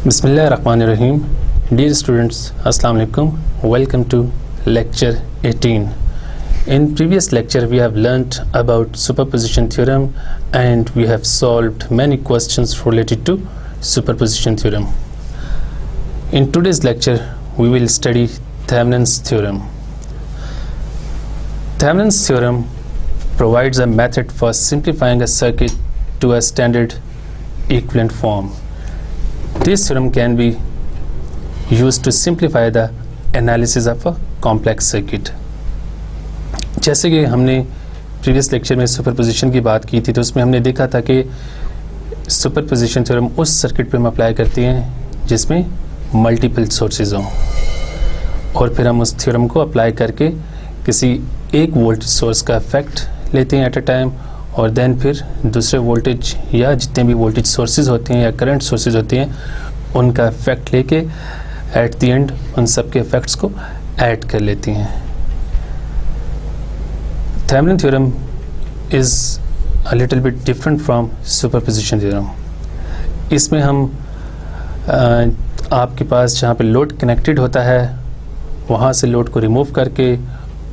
Bismillahirrahmanirrahim. Dear students, Assalamu alaikum. Welcome to lecture 18. In previous lecture we have learnt about superposition theorem and we have solved many questions related to superposition theorem. In today's lecture we will study Thevenin's theorem. Thevenin's theorem provides a method for simplifying a circuit to a standard equivalent form. This theorem can be used to simplify the analysis of a complex circuit. जैसे कि हमने previous lecture में superposition की बात की थी तो उसमें हमने देखा था कि सुपरपोजिशन थ्योरम उस सर्किट पे हम अप्लाई करते हैं जिसमें मल्टीपल सोर्सेज हों और फिर हम उस थ्योरम को अप्लाई करके किसी एक वोल्टेज सोर्स का इफेक्ट लेते हैं एट अ टाइम और देन फिर दूसरे वोल्टेज या जितने भी वोल्टेज सोर्सेज होते हैं या करंट सोर्सेज होते हैं उनका इफेक्ट लेके एट द एंड उन सब के इफेक्ट्स को ऐड कर लेती हैं. Thevenin theorem is a little bit different from superposition theorem. इसमें हम आपके पास जहाँ पे लोड कनेक्टेड होता है वहाँ से लोड को रिमूव करके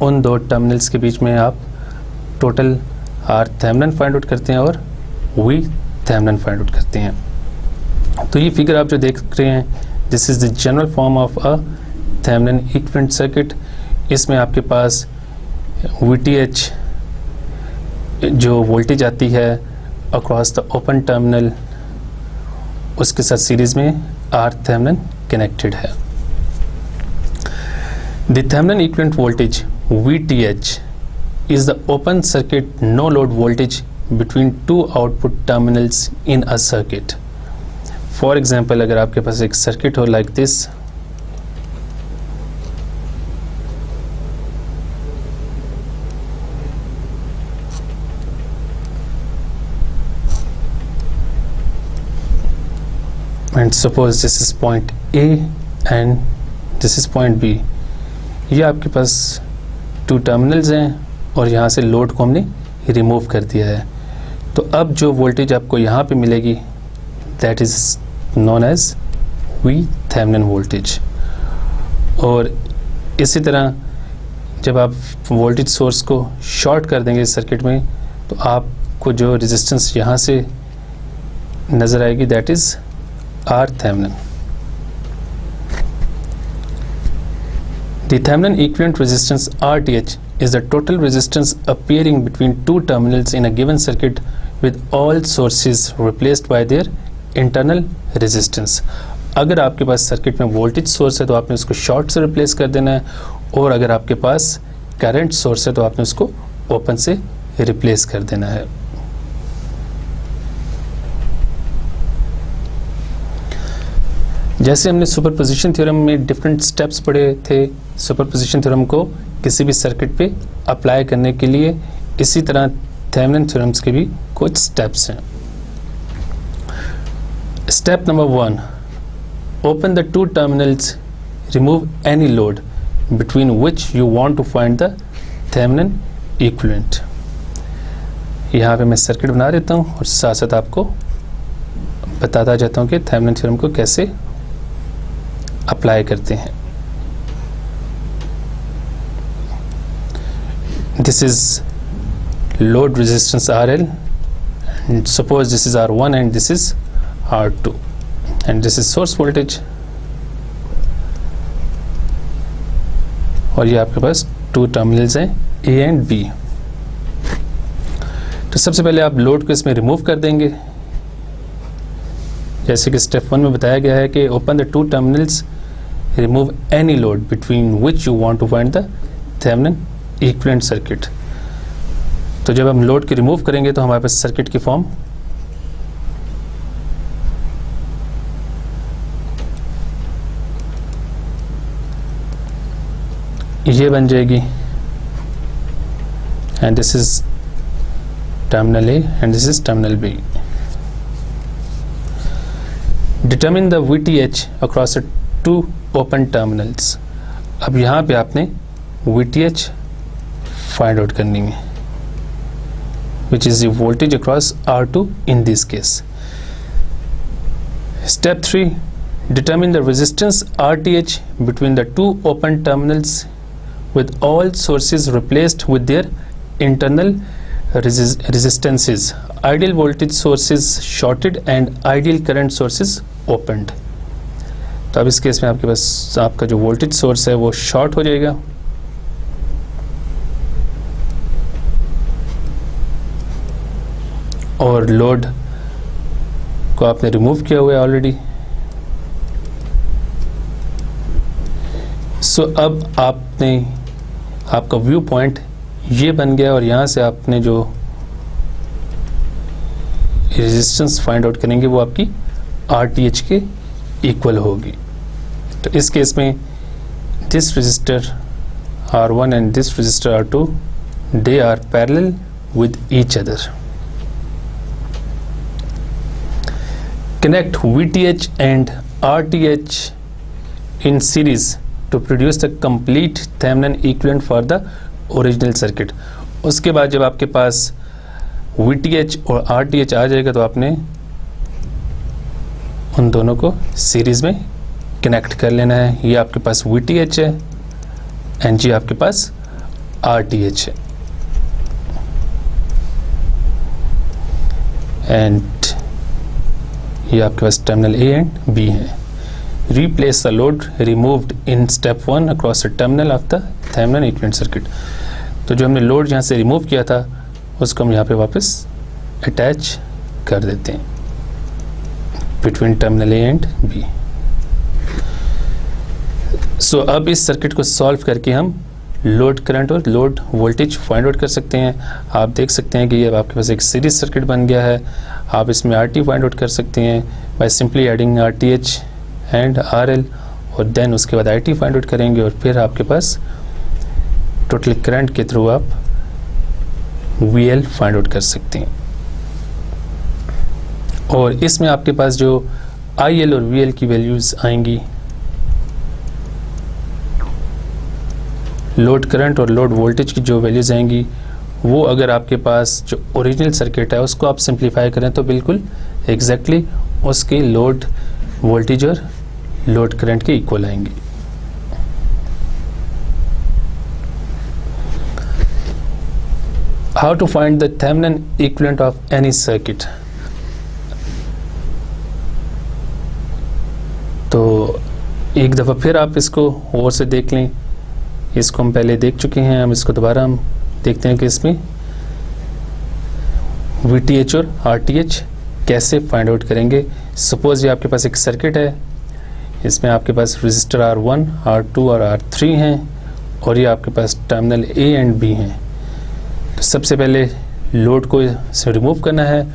उन दो टर्मिनल्स के बीच में आप total R Thevenin find out करते हैं और वी थेवेनिन फाइंड आउट करते हैं. तो ये फिगर आप जो देख रहे हैं this is the general form of a Thevenin equivalent circuit. इसमें आपके पास VTH जो वोल्टेज आती है अक्रॉस द ओपन टर्मिनल उसके साथ सीरीज में आर थेवेनिन कनेक्टेड है. The Thevenin equivalent voltage VTH is the open circuit no load voltage between two output terminals in a circuit. For example, अगर आपके पास एक सर्किट हो like this, and suppose this is point A and this is point B. ये आपके पास two terminals हैं और यहाँ से लोड को हमने रिमूव कर दिया है. तो अब जो वोल्टेज आपको यहाँ पे मिलेगी that is known as V Thevenin voltage. और इसी तरह जब आप वोल्टेज सोर्स को शॉर्ट कर देंगे इस सर्किट में तो आपको जो रेजिस्टेंस यहाँ से नज़र आएगी that is R Thevenin. The Thevenin equivalent resistance RTH is the total resistance appearing between two terminals in a given circuit with all sources replaced by their internal resistance. अगर आपके पास सर्किट में voltage source है तो आपने उसको short से replace कर देना है और अगर आपके पास करंट सोर्स है तो आपने उसको ओपन से रिप्लेस कर देना है. जैसे हमने सुपरपोजिशन थ्योरम में डिफरेंट स्टेप्स पढ़े थे सुपरपोजिशन थ्योरम को किसी भी सर्किट पे अप्लाई करने के लिए, इसी तरह थेवेनिन थ्योरम्स के भी कुछ स्टेप्स हैं. Step number 1, open the two terminals, remove any load between which you want to find the Thevenin equivalent. यहाँ पे मैं सर्किट बना देता हूँ और साथ साथ आपको बताता जाता हूँ कि थेवेनिन थ्योरम को कैसे अप्लाई करते हैं. This is load resistance RL and suppose this is R1 and this is R2 and this is source voltage और ये आपके पास टू टर्मिनल्स हैं A and B. तो सबसे पहले आप लोड को इसमें रिमूव कर देंगे जैसे कि स्टेप 1 में बताया गया है कि open the two terminals, remove any load between which you want to find the Thevenin equivalent circuit. तो जब हम लोड को रिमूव करेंगे तो हमारे पास सर्किट की फॉर्म ये बन जाएगी and this is terminal A and this is terminal B. Determine the VTH across two open terminals. अब यहाँ पे आपने VTH फाइंड आउट करनी है which is the voltage across R2 in this case. Step 3, Determine the resistance RTH between the two open terminals with all sources replaced with their internal resistances. Ideal voltage sources shorted and ideal current sources opened. तो अब इस case में आपके पास आपका जो voltage source है वो short हो जाएगा और लोड को आपने रिमूव किया हुआ है ऑलरेडी। सो अब आपका व्यू पॉइंट ये बन गया और यहाँ से आपने जो रेजिस्टेंस फाइंड आउट करेंगे वो आपकी RTH के इक्वल होगी। तो इस केस में this resistor R1 and this resistor R2 they are parallel with each other. Connect VTH and RTH in series to produce the complete Thevenin equivalent for the original circuit. उसके बाद जब आपके पास VTH और RTH आ जाएगा तो आपने उन दोनों को सीरीज में कनेक्ट कर लेना है। ये आपके पास VTH है एंड जी आपके पास RTH है एंड ये आपके पास टर्मिनल A एंड B है। Replace the load removed in step 1 across the terminal of the Thevenin equivalent circuit. तो जो हमने लोड यहाँ से रिमूव किया था उसको हम यहाँ पे वापस अटैच कर देते हैं between terminal A and B। सो अब इस सर्किट को सॉल्व करके हम लोड करंट और लोड वोल्टेज फाइंड आउट कर सकते हैं। आप देख सकते हैं कि ये आपके पास एक सीरीज सर्किट बन गया है। आप इसमें RT फाइंड आउट कर सकते हैं by simply adding RTH and RL और देन उसके बाद IT फाइंड आउट करेंगे और फिर आपके पास टोटल करंट के थ्रू आप VL फाइंड आउट कर सकते हैं। और इसमें आपके पास जो IL और VL की वैल्यूज आएंगी, लोड करंट और लोड वोल्टेज की जो वैल्यूज आएंगी वो अगर आपके पास जो ओरिजिनल सर्किट है उसको आप सिंप्लीफाई करें तो बिल्कुल एग्जैक्टली उसके लोड वोल्टेज और लोड करंट के इक्वल आएंगे। How to find the Thevenin equivalent of any circuit. तो एक दफ़ा फिर आप इसको और से देख लें। इसको हम पहले देख चुके हैं, हम इसको दोबारा हम देखते हैं कि इसमें VTH और RTH कैसे फाइंड आउट करेंगे। सपोज ये आपके पास एक सर्किट है, इसमें आपके पास रजिस्टर R1, R2 और R3 हैं और ये आपके पास टर्मिनल A एंड B हैं। तो सबसे पहले लोड को से रिमूव करना है।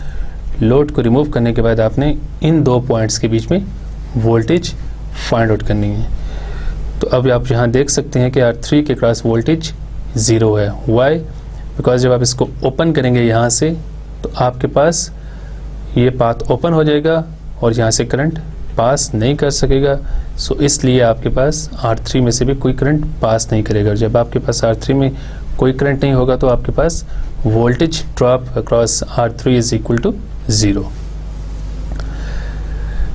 लोड को रिमूव करने के बाद आपने इन दो पॉइंट्स के बीच में वोल्टेज फाइंड आउट करनी है। तो अब आप यहाँ देख सकते हैं कि R3 के क्रॉस वोल्टेज 0 है। वाई? बिकॉज जब आप इसको ओपन करेंगे यहाँ से तो आपके पास ये पाथ ओपन हो जाएगा और यहाँ से करंट पास नहीं कर सकेगा। सो इसलिए आपके पास R3 में से भी कोई करंट पास नहीं करेगा। जब आपके पास R3 में कोई करंट नहीं होगा तो आपके पास voltage drop across R3 is equal to 0।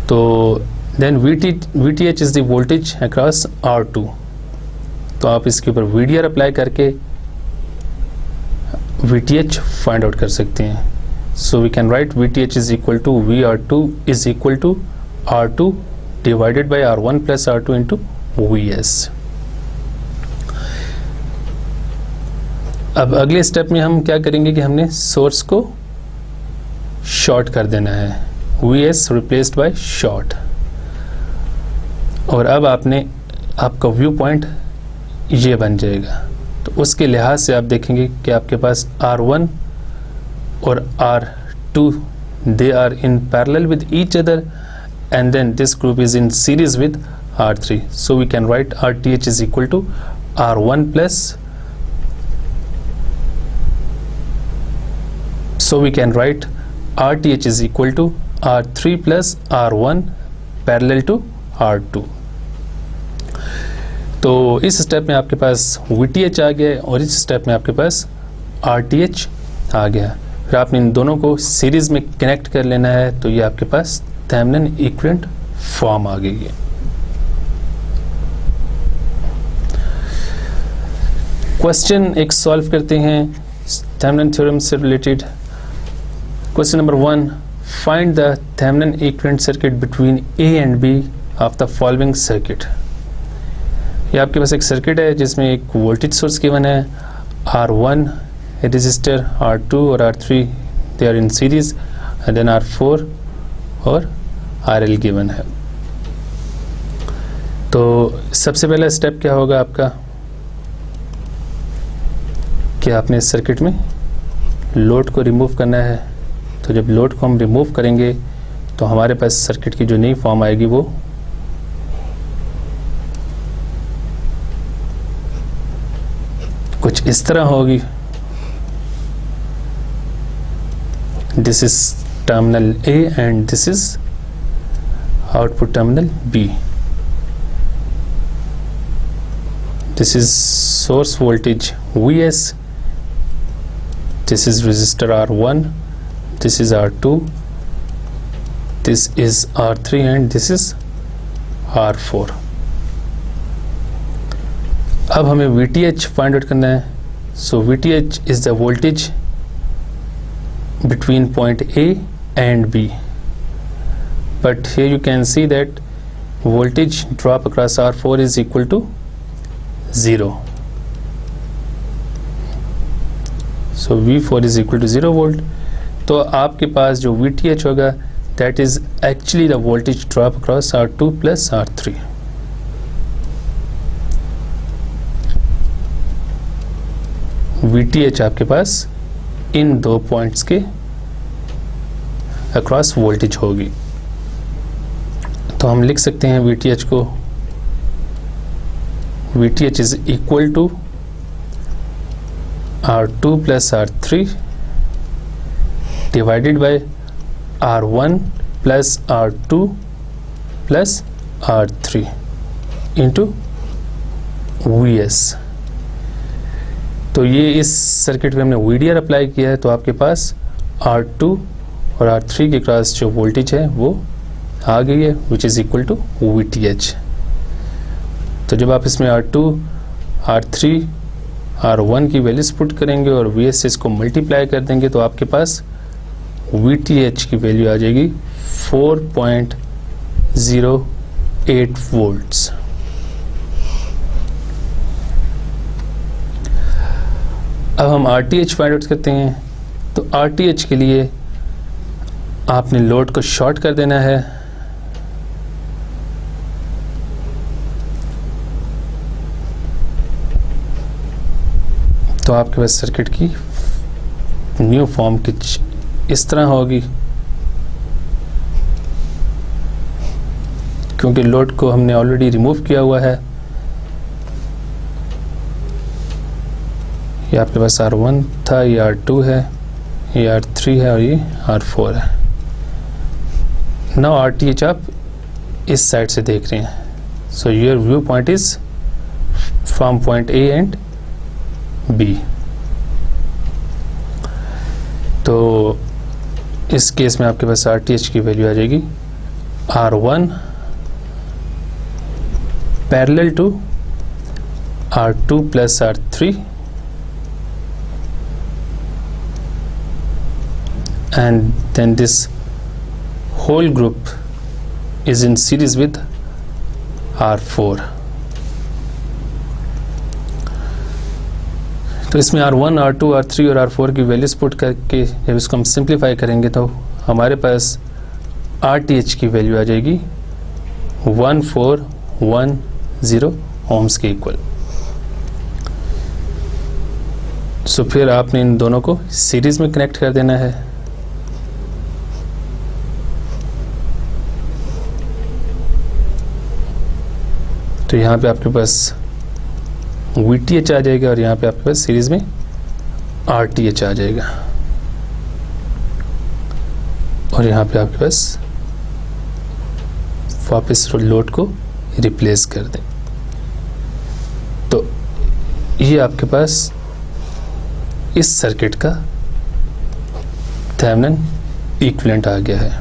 तो then VTH is the voltage across R2। तो आप इसके ऊपर VDR अप्लाई करके VTH फाइंड आउट कर सकते हैं। So we can write VTH is equal to VR2 is equal to R2 divided by R1 plus R2 into VS। अब अगले स्टेप में हम क्या करेंगे कि हमने सोर्स को शॉर्ट कर देना है। VS replaced by short. और अब आपका व्यू पॉइंट ये बन जाएगा। तो उसके लिहाज से आप देखेंगे कि आपके पास R1 और R2 they are in parallel with each other and then this group is in series with R3। So we can write RTH is equal to R1 plus so we can write RTH is equal to R3 plus R1 parallel to R2। तो इस step में आपके पास VTH आ गया और इस step में आपके पास RTH आ गया। फिर आपने इन दोनों को सीरीज में कनेक्ट कर लेना है। तो ये आपके पास थेवेनिन इक्विवेलेंट फॉर्म आ गई है। क्वेश्चन एक सॉल्व करते हैं थेवेनिन थ्योरम से related. Question number 1, find the Thevenin equivalent circuit between A and B of the following circuit. ये आपके पास एक सर्किट है जिसमें एक वोल्टेज सोर्स गिवन है, R1 रेजिस्टर, R2 और R3 they are in series, and then R4 और RL given है। तो सबसे पहला स्टेप क्या होगा आपका कि आपने इस सर्किट में लोड को रिमूव करना है। तो जब लोड को हम रिमूव करेंगे तो हमारे पास सर्किट की जो नई फॉर्म आएगी वो कुछ इस तरह होगी। This is terminal A and this is output terminal B. This is source voltage Vs, this is resistor R1, this is R2, this is R3 and this is R4। अब हमें VTH फाइंड आउट करना है। सो VTH is the voltage between point A and B, but here you can see that voltage drop across R4 is equal to 0। So V4 is equal to 0 volt. तो आपके पास जो VTH होगा that is actually the voltage drop across R2 plus R3। VTH आपके पास इन दो points के across voltage होगी। तो हम लिख सकते हैं VTH को, VTH is equal to R2 plus R3 divided by R1 plus R2 plus R3 into Vs। तो ये इस सर्किट में हमने VDR अप्लाई किया है, तो आपके पास R2 और R3 के क्रॉस जो वोल्टेज है वो आ गई है, which is equal to VTH। तो जब आप इसमें R2, R3, R1 की वैल्यूज पुट करेंगे और VSS को मल्टीप्लाई कर देंगे तो आपके पास VTH की वैल्यू आ जाएगी 4.08 वोल्ट्स। अब हम RTH फाइंड आउट करते हैं। तो RTH के लिए आपने लोड को शॉर्ट कर देना है। तो आपके पास सर्किट की न्यू फॉर्म कुछ इस तरह होगी, क्योंकि लोड को हमने ऑलरेडी रिमूव किया हुआ है। ये आपके पास R1 था, ये R2 है, ये R3 है और ये R4 है। नाउ RTH आप इस साइड से देख रहे हैं। So your view point is from point A and B। तो इस केस में आपके पास RTH की वैल्यू आ जाएगी R1 parallel to R2 plus R3 and then this whole group is in series with R4। तो इसमें R1, R2, R3 और R4 की वैल्यूज पुट करके जब इसको हम सिंप्लीफाई करेंगे तो हमारे पास RTH की वैल्यू आ जाएगी 1410 ओम्स के इक्वल। सो फिर आपने इन दोनों को सीरीज में कनेक्ट कर देना है। तो यहाँ पे आपके पास VTH आ जाएगा और यहाँ पे आपके पास सीरीज में RTH आ जाएगा और यहाँ पे आपके पास वापस लोड को रिप्लेस कर दें। तो ये आपके पास इस सर्किट का थेवेनिन इक्विवेलेंट आ गया है।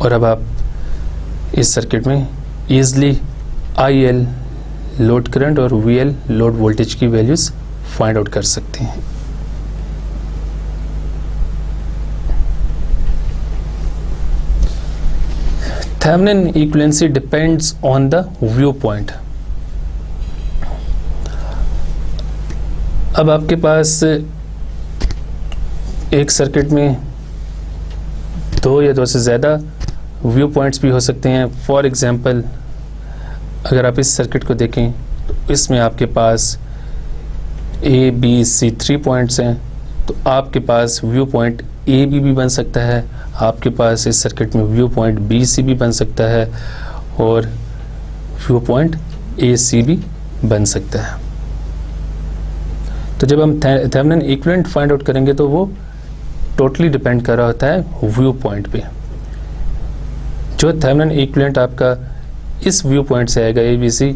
और अब आप इस सर्किट में ईजिली IL लोड करंट और VL लोड वोल्टेज की वैल्यूज फाइंड आउट कर सकते हैं। Thevenin equivalency depends on the view point. अब आपके पास एक सर्किट में दो या दो से ज़्यादा व्यू पॉइंट्स भी हो सकते हैं। फॉर एग्जांपल अगर आप इस सर्किट को देखें तो इसमें आपके पास ABC 3 पॉइंट्स हैं, तो आपके पास व्यू पॉइंट AB भी बन सकता है, आपके पास इस सर्किट में व्यू पॉइंट BC भी बन सकता है और व्यू पॉइंट AC भी बन सकता है। तो जब हम थेवेनिन इक्विवेलेंट फाइंड आउट करेंगे तो वो टोटली डिपेंड कर रहा होता है व्यू पॉइंट पे। जो थेवेनिन इक्विवेलेंट आपका इस व्यू पॉइंट से आएगा ABC,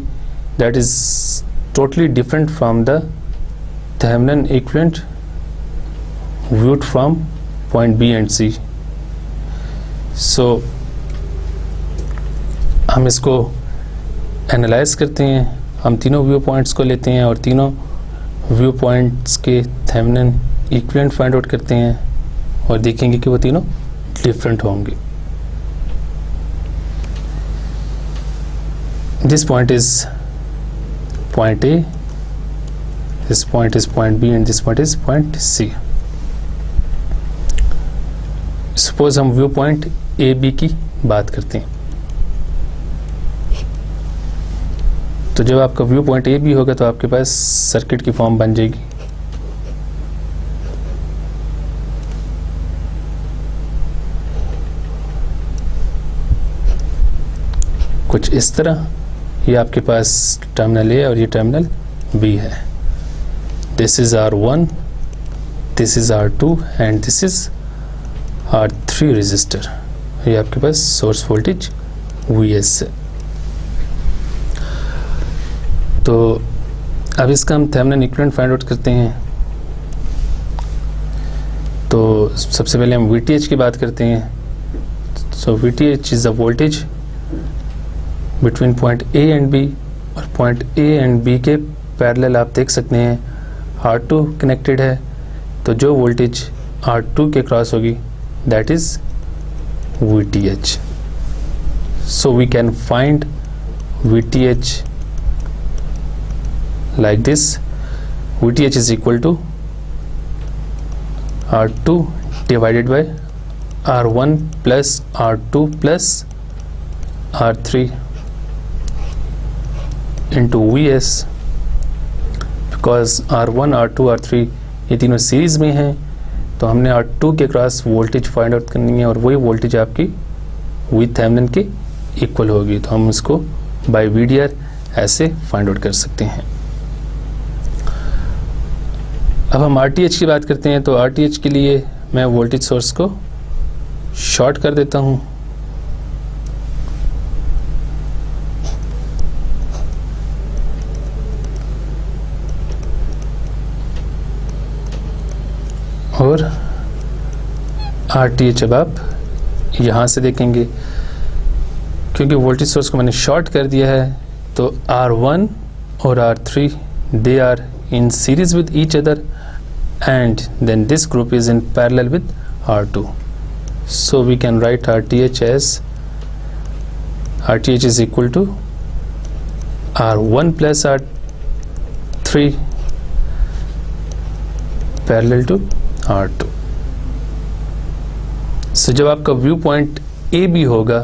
that is totally different from the Thevenin equivalent viewed from point B and C। सो हम इसको एनालाइज करते हैं, हम तीनों व्यू पॉइंट्स को लेते हैं और तीनों व्यू पॉइंट्स के थेवेनिन इक्विवेलेंट फाइंड आउट करते हैं और देखेंगे कि वो तीनों डिफरेंट होंगे। This point is point A, this point is point B and this point is point C। Suppose हम व्यू पॉइंट AB की बात करते हैं, तो जब आपका व्यू पॉइंट AB होगा तो आपके पास सर्किट की फॉर्म बन जाएगी। कुछ इस तरह, ये आपके पास टर्मिनल A और ये टर्मिनल B है। This is R1, this is R2 and this is R3 register. ये आपके पास सोर्स वोल्टेज VS है। तो अब इसका हम थेवेनिन इक्विवेलेंट फाइंड आउट करते हैं। तो सबसे पहले हम VTH की बात करते हैं। सो VTH is the voltage between point A and B, और पॉइंट A एंड B के पैरेलल आप देख सकते हैं R2 कनेक्टेड है, तो जो वोल्टेज R2 के क्रॉस होगी that is VTH। So we can find VTH like this. VTH is equal to R2 divided by R1 plus R2 plus R3 into VS, because R1 R2 R3 ये तीनों series में हैं, तो हमने R2 के cross voltage find out करनी है और वही वोल्टेज आपकी वी थेवेनिन के इक्वल होगी। तो हम इसको बाय VDR ऐसे फाइंड आउट कर सकते हैं। अब हम RTH की बात करते हैं। तो RTH के लिए मैं वोल्टेज सोर्स को शॉर्ट कर देता हूँ, और RTH अब आप यहाँ से देखेंगे, क्योंकि वोल्टेज सोर्स को मैंने शॉर्ट कर दिया है, तो R1 और R3 they are in series with each other and then this group is in parallel with R2। So we can write RTH as RTH is equal to R1 plus R3 parallel to R2। सो जब आपका view point AB होगा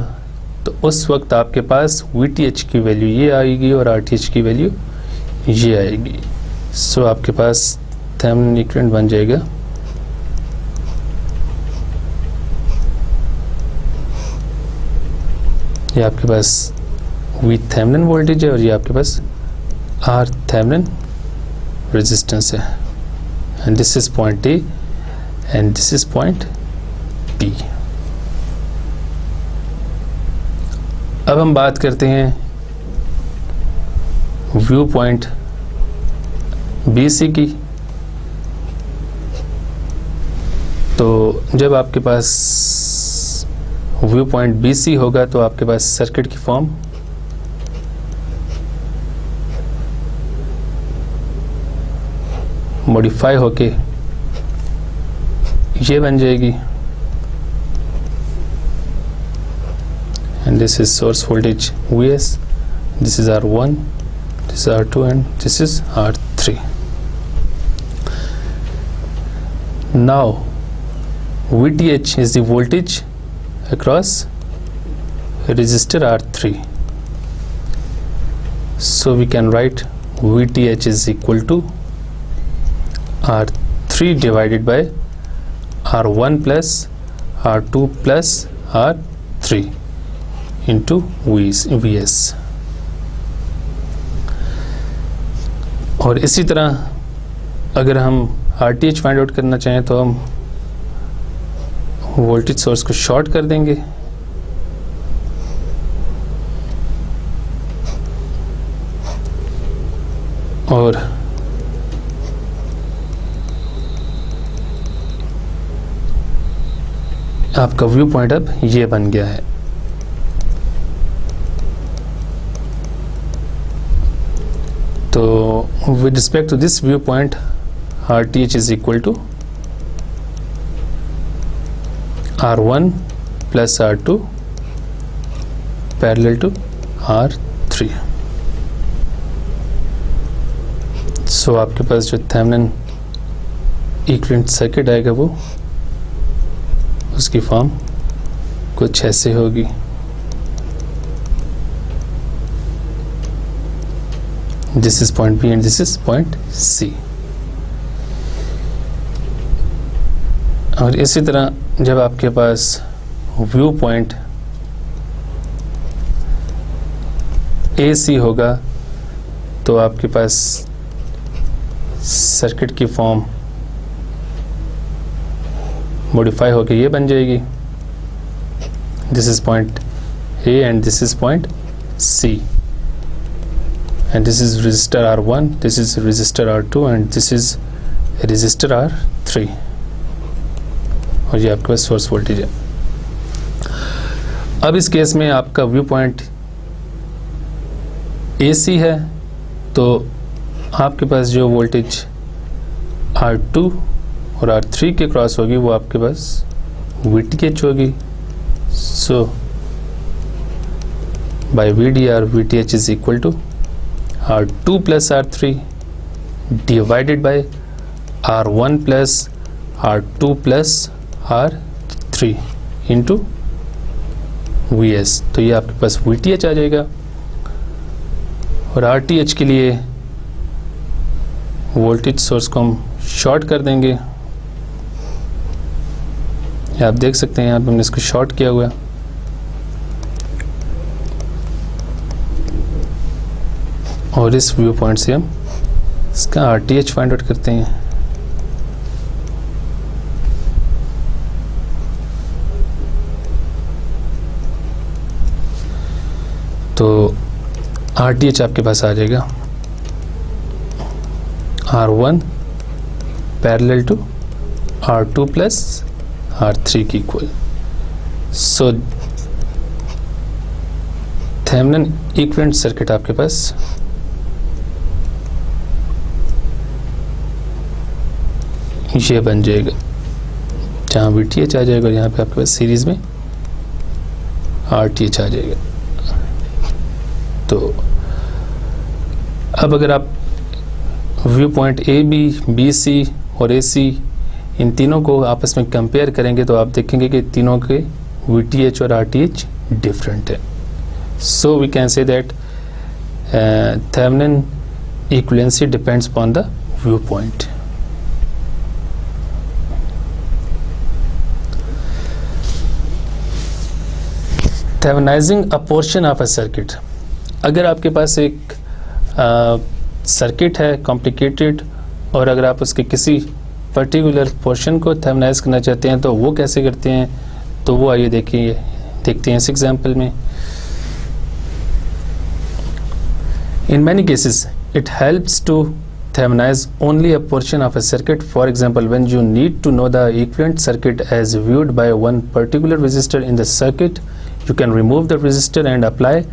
तो उस वक्त आपके पास VTH की वैल्यू ये आएगी और RTH की वैल्यू ये आएगी। सो आपके पास थेवेनिन इक्विवेलेंट बन जाएगा ये आपके पास V थेवेनिन वोल्टेज है और ये आपके पास R थेवेनिन रेजिस्टेंस है, and this is point A and this is point B। अब हम बात करते हैं व्यू पॉइंट BC की। तो जब आपके पास व्यू पॉइंट BC होगा तो आपके पास सर्किट की फॉर्म मॉडिफाई होके ये बन जाएगी, and this is source voltage Vs, this is R1, this is R2 and this is R3. Now VTh is the voltage across resistor R3. So we can write VTh is equal to R3 divided by R1 plus R2 plus R3 into Vs. और इसी तरह अगर हम RTh find out करना चाहें तो हम voltage source को शॉर्ट कर देंगे और आपका व्यू पॉइंट अब ये बन गया है. तो with respect to this viewpoint, RTh is equal to R1 plus R2 parallel to R3. So आपके पास जो थेवेनिन इक्विवेलेंट सर्किट आएगा वो उसकी फॉर्म कुछ ऐसे होगी. This is point B and this is point C. और इसी तरह जब आपके पास व्यू पॉइंट AC होगा तो आपके पास सर्किट की फॉर्म मॉडिफाई होकर ये बन जाएगी. This is point A and this is point C. And this is resistor R1, this is resistor R2 and this is resistor R3 और ये आपके पास सोर्स वोल्टेज है. अब इस केस में आपका व्यू पॉइंट AC है तो आपके पास जो वोल्टेज R2 और R3 के क्रॉस होगी वो आपके पास VTh होगी. So by VDR VTh is equal to R2 plus R3 divided by R1 plus R2 plus R3 into Vs. तो ये आपके पास VTh आ जाएगा और RTh के लिए वोल्टेज सोर्स को हम शॉर्ट कर देंगे. आप देख सकते हैं यहाँ पे हमने इसको शॉर्ट किया हुआ है. और इस व्यू पॉइंट से हम इसका RTh फाइंड आउट करते हैं. तो RTh आपके पास आ जाएगा R1 parallel to R2 plus R3 की इक्वल. सो थेवेनिन इक्विवेलेंट सर्किट आपके पास ये बन जाएगा जहाँ VTh आ जाएगा और यहाँ पे आपके पास सीरीज में RTh आ जाएगा. तो अब अगर आप व्यू पॉइंट AB, BC और AC इन तीनों को आपस में कंपेयर करेंगे तो आप देखेंगे कि तीनों के VTh और RTh डिफरेंट है. So we can say that Thevenin equivalency depends upon the view point. Thevenizing a portion of a circuit. अगर आपके पास एक सर्किट है कॉम्प्लिकेटेड और अगर आप उसके किसी पर्टिकुलर पोर्शन को थेवेनाइज करना चाहते हैं तो वो कैसे करते हैं, तो वो आइए देखते हैं इस एग्जांपल में. In many cases it helps to Thévenize only a portion of a circuit. For example, when you need to know the equivalent circuit as viewed by one particular resistor in the circuit, you can remove the resistor and apply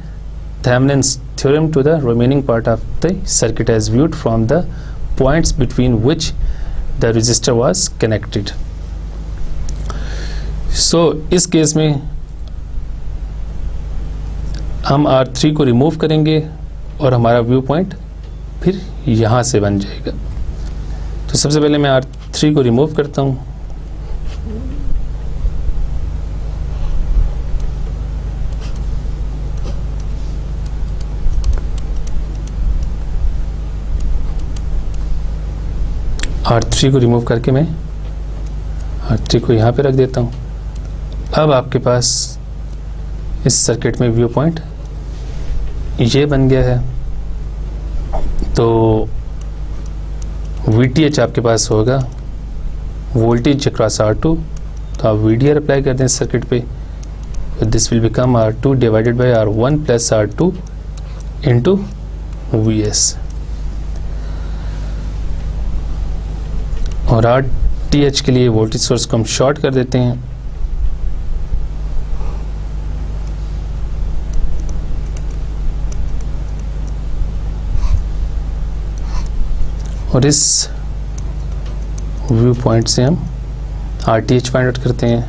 Thevenin's theorem to the remaining part of the circuit as viewed from the points between which the resistor was connected. So इस case में हम R3 को remove करेंगे और हमारा view point फिर यहाँ से बन जाएगा। तो सबसे पहले मैं R3 को रिमूव करता हूँ। R3 को रिमूव करके मैं R3 को यहाँ पे रख देता हूँ। अब आपके पास इस सर्किट में व्यू पॉइंट ये बन गया है। तो VTH आपके पास होगा वोल्टेज अक्रॉस R2, तो आप VDR अप्लाई कर दें इस सर्किट पे। This will become R2 divided by R1 plus R2 into VS। और RTH के लिए वोल्टेज सोर्स को हम शॉर्ट कर देते हैं। और इस व्यू पॉइंट से हम RTH फाइंड आउट करते हैं।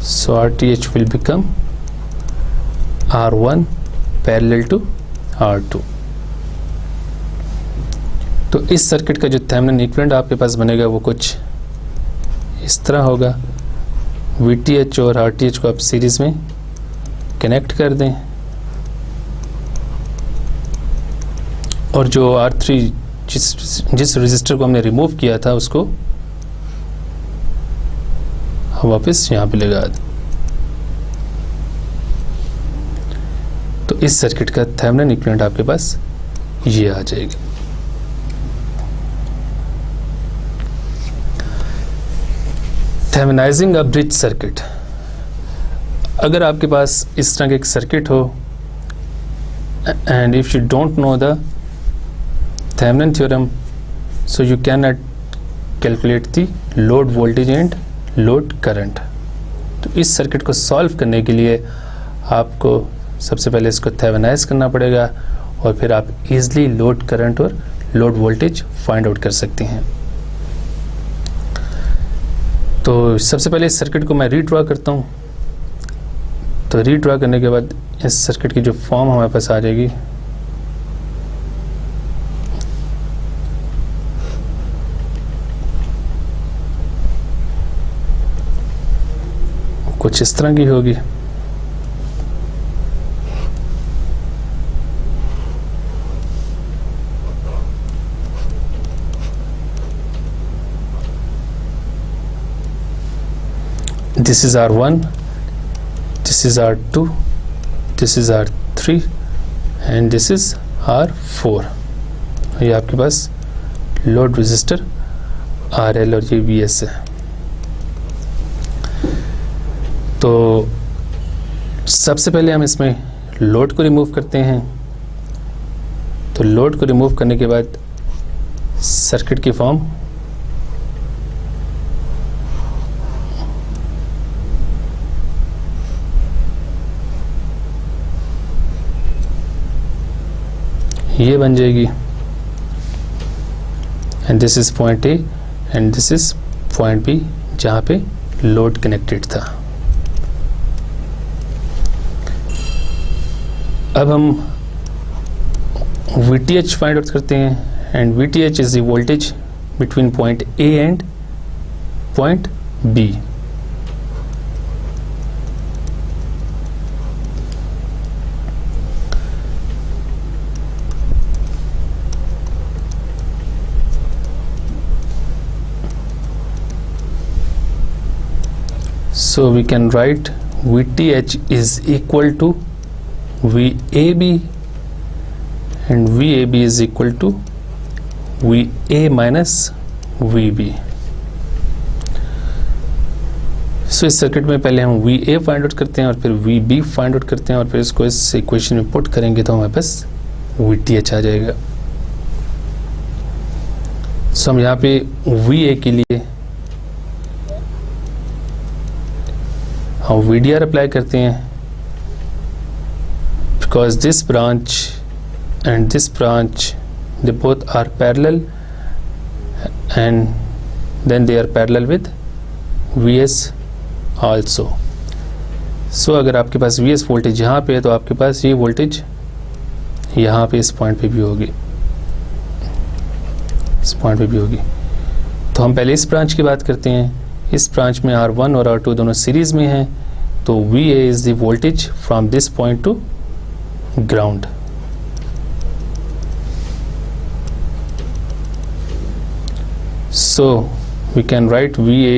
So RTH will become R1 parallel to R2। तो इस सर्किट का जो थेवेनिन इक्विवेलेंट आपके पास बनेगा वो कुछ इस तरह होगा। VTH और RTH को आप सीरीज में कनेक्ट कर दें और जो R3 जिस रेजिस्टर को हमने रिमूव किया था उसको वापस यहाँ पे लगा दें। तो इस सर्किट का थेवेनिन इक्विवेलेंट आपके पास ये आ जाएगा। थेवेनाइजिंग अ ब्रिज सर्किट। अगर आपके पास इस तरह का एक सर्किट हो and if you don't know the Thevenin theorem, so you cannot calculate the load voltage and load current। तो इस सर्किट को सॉल्व करने के लिए आपको सबसे पहले इसको थेवेनाइज करना पड़ेगा और फिर आप इजीली लोड करंट और लोड वोल्टेज फाइंड आउट कर सकते हैं। तो सबसे पहले इस सर्किट को मैं रीड्रॉ करता हूँ। तो रीड्रॉ करने के बाद इस सर्किट की जो फॉर्म हमारे पास आ जाएगी कुछ इस तरह की होगी। This is R1, this is R2, this is R3 and this is R4। ये आपके पास लोड रेजिस्टर RL और ये VS है। तो सबसे पहले हम इसमें लोड को रिमूव करते हैं। तो लोड को रिमूव करने के बाद सर्किट की फॉर्म ये बन जाएगी and this is point A and this is point B जहाँ पे लोड कनेक्टेड था। अब हम VTH फाइंड आउट करते हैं and VTH is the voltage between point A and point B। So we can write VTH is equal to VAB and VAB is equal to VA minus VB। सो इस circuit में पहले हम VA find out करते हैं और फिर VB find out करते हैं और फिर इसको इस इक्वेशन में पुट करेंगे तो हमारे पास VTH आ जाएगा। सो हम यहाँ पे VA के लिए हम VDR अप्लाई करते हैं, because this branch and this branch they both are parallel and then they are parallel with VS also. So अगर आपके पास VS वोल्टेज यहाँ पे है तो आपके पास ये वोल्टेज यहाँ पे इस पॉइंट पे भी होगी, इस पॉइंट पे भी होगी. तो हम पहले इस ब्रांच की बात करते हैं. इस ब्रांच में R1 और R2 दोनों सीरीज में हैं, तो VA is the voltage from this point two ground. So we can write VA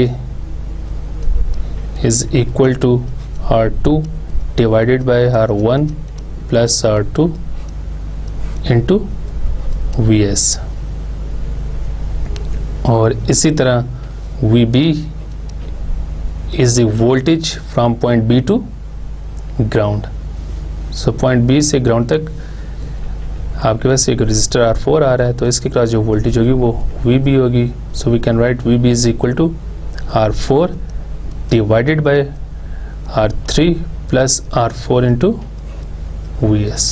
is equal to R2 divided by R1 plus R2 into VS. और इसी तरह VB is the voltage from point B to ground. So point B से ground तक आपके पास एक resistor R4 आ रहा है, तो इसके क्रॉस जो वोल्टेज होगी वो VB होगी. So we can write VB is equal to R4 divided by R3 plus R4 into VS.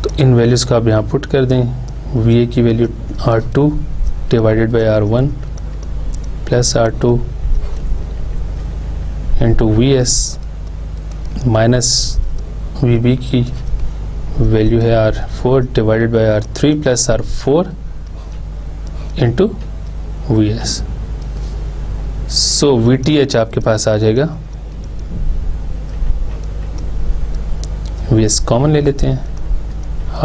तो इन वैल्यूज को आप यहाँ पुट कर दें. VA की value R2 divided by R1 plus R2 into VS minus VB की value है R4 divided by R3 plus R4 into VS. So VTH आपके पास आ जाएगा. VS कॉमन ले लेते हैं.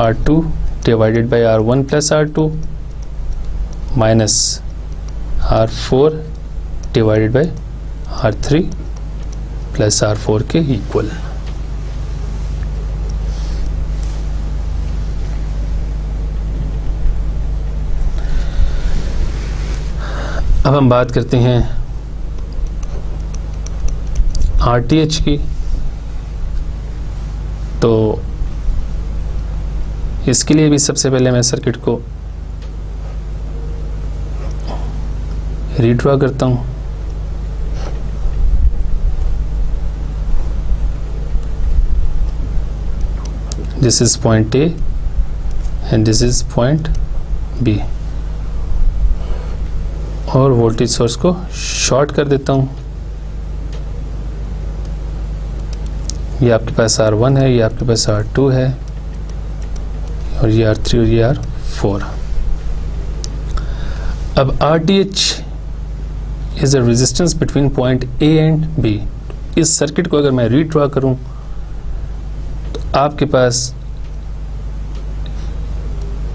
R2 divided by R1 plus R2 minus R4 divided by R3 plus R4 के equal. अब हम बात करते हैं RTH की. तो इसके लिए भी सबसे पहले मैं सर्किट को रीड्रॉ करता हूं. This is point A and this is point B. और वोल्टेज सोर्स को शॉर्ट कर देता हूं. ये आपके पास R1 है, ये आपके पास R2 है, और ये R3 और ये R4. अब RTH is a resistance between point A and B. इस सर्किट को अगर मैं रीड्रॉ करूं तो आपके पास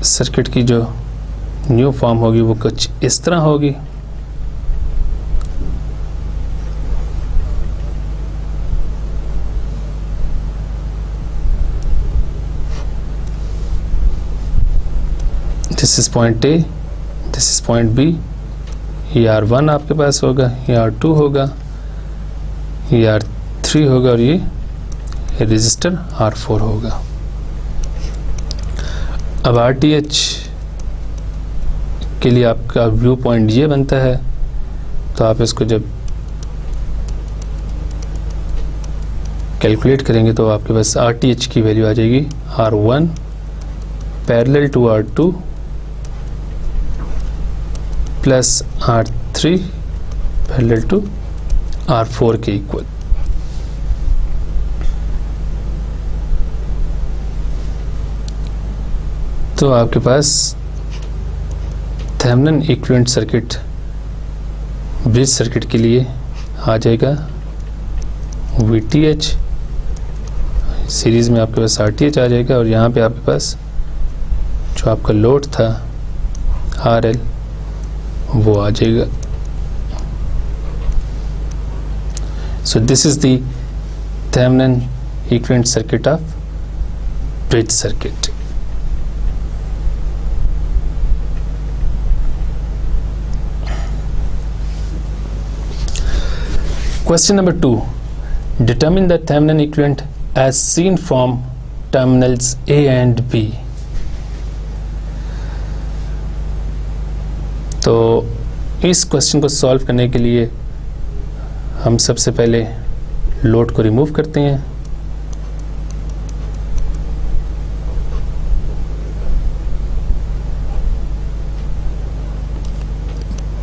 सर्किट की जो न्यू फॉर्म होगी वो कुछ इस तरह होगी. This is point A, this is point B. ये R1 आपके पास होगा, ये R2 होगा, ये R3 होगा, और ये रेजिस्टर R4 होगा. अब RTH के लिए आपका व्यू पॉइंट ये बनता है, तो आप इसको जब कैलकुलेट करेंगे तो आपके पास RTH की वैल्यू आ जाएगी R1 parallel to R2 plus R3 parallel to R4 के इक्वल. तो आपके पास Thevenin equivalent circuit bridge circuit के लिए आ जाएगा VTH, सीरीज में आपके पास RTH आ जाएगा, और यहाँ पे आपके पास जो आपका लोड था RL वो आ जाएगा. So this is the Thevenin equivalent circuit of bridge circuit. Question number 2. Determine the Thevenin equivalent as seen from terminals A and B. तो इस क्वेश्चन को सॉल्व करने के लिए हम सबसे पहले लोड को रिमूव करते हैं।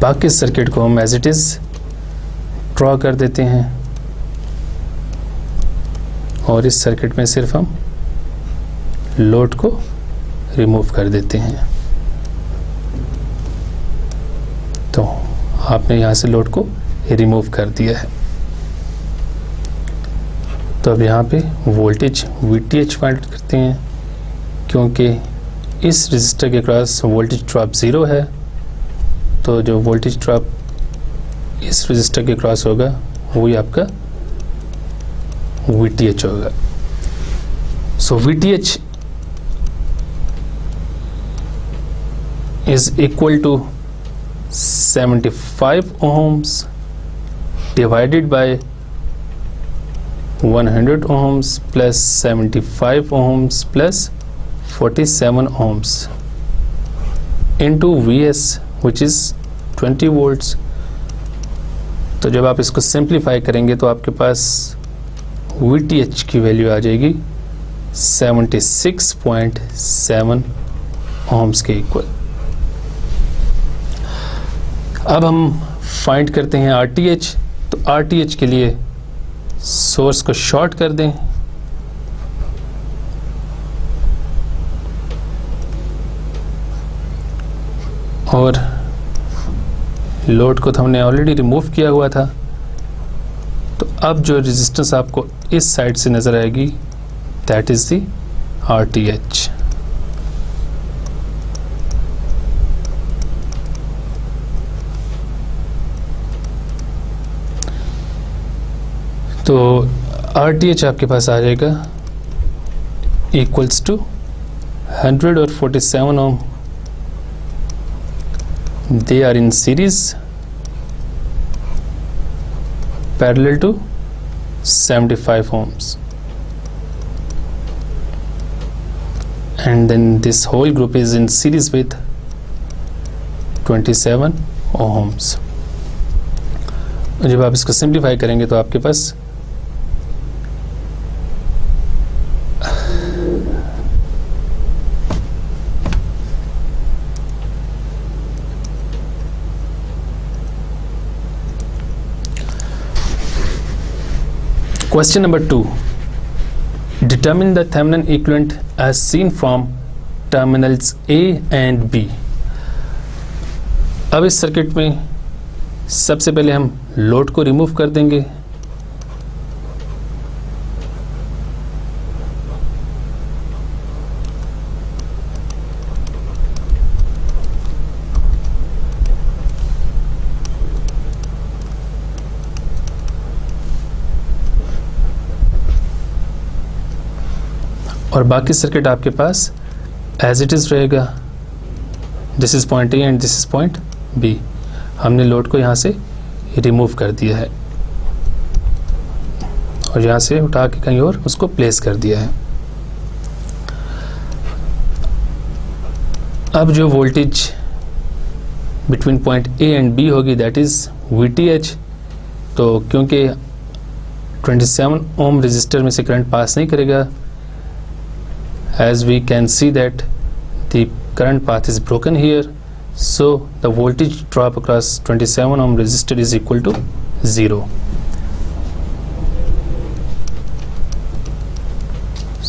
बाकी सर्किट को हम एज इट इज ड्रॉ कर देते हैं और इस सर्किट में सिर्फ हम लोड को रिमूव कर देते हैं। तो आपने यहाँ से लोड को रिमूव कर दिया है। तो अब यहाँ पे वोल्टेज VTH फाइंड करते हैं, क्योंकि इस रजिस्टर के क्रॉस वोल्टेज ड्रॉप 0 है, तो जो वोल्टेज ड्रॉप इस रजिस्टर के क्रॉस होगा वही आपका VTH होगा। सो VTH is equal to 75 ohms divided by 100 ohms plus 75 ohms plus 47 ohms into Vs which is 20 volts। तो जब आप इसको सिंप्लीफाई करेंगे तो आपके पास VTH की वैल्यू आ जाएगी 76.7 ohms के इक्वल। अब हम फाइंड करते हैं RTH। तो RTH के लिए सोर्स को शॉर्ट कर दें और लोड को तो हमने ऑलरेडी रिमूव किया हुआ था। तो अब जो रेजिस्टेंस आपको इस साइड से नज़र आएगी दैट इज़ दी RTH। तो RTH आपके पास आ जाएगा इक्वल्स टू 100 और 47 ohm, they are in series parallel to 75 ohms, and then this whole group is in series with 27 ohms। जब आप इसको सिंप्लीफाई करेंगे तो आपके पास Question number 2. Determine the Thevenin equivalent as seen from terminals A and B। अब इस circuit में सबसे पहले हम लोड को रिमूव कर देंगे। और बाकी सर्किट आपके पास एज इट इज़ रहेगा। This is point A and this is point B. हमने लोड को यहाँ से रिमूव कर दिया है और यहाँ से उठा के कहीं और उसको प्लेस कर दिया है। अब जो voltage between point A and B होगी दैट इज़ VTH। तो क्योंकि 27 ओम रजिस्टर में से करंट पास नहीं करेगा, as we can see that the current path is broken here, so the voltage drop across 27 ohm resistor is equal to 0।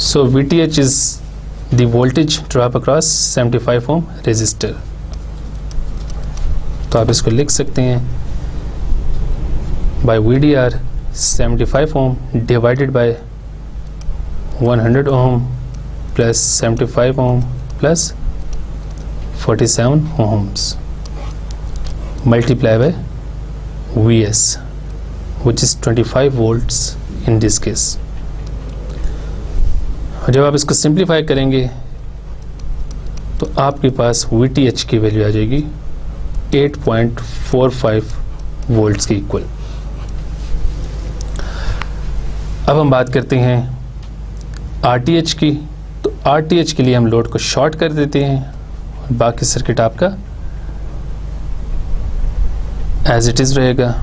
So VTH is the voltage drop across 75 ohm resistor। तो आप इसको लिख सकते हैं by VDR 75 ohm divided by 100 ohm plus 75 ohm plus 47 ohms multiply by Vs which is 25 volts in this case। और जब आप इसको सिंप्लीफाई करेंगे तो आपके पास VTH की वैल्यू आ जाएगी 8.45 वोल्ट्स के इक्वल। अब हम बात करते हैं RTH की। तो RTH के लिए हम लोड को शॉर्ट कर देते हैं और बाकी सर्किट आपका एज इट इज़ रहेगा।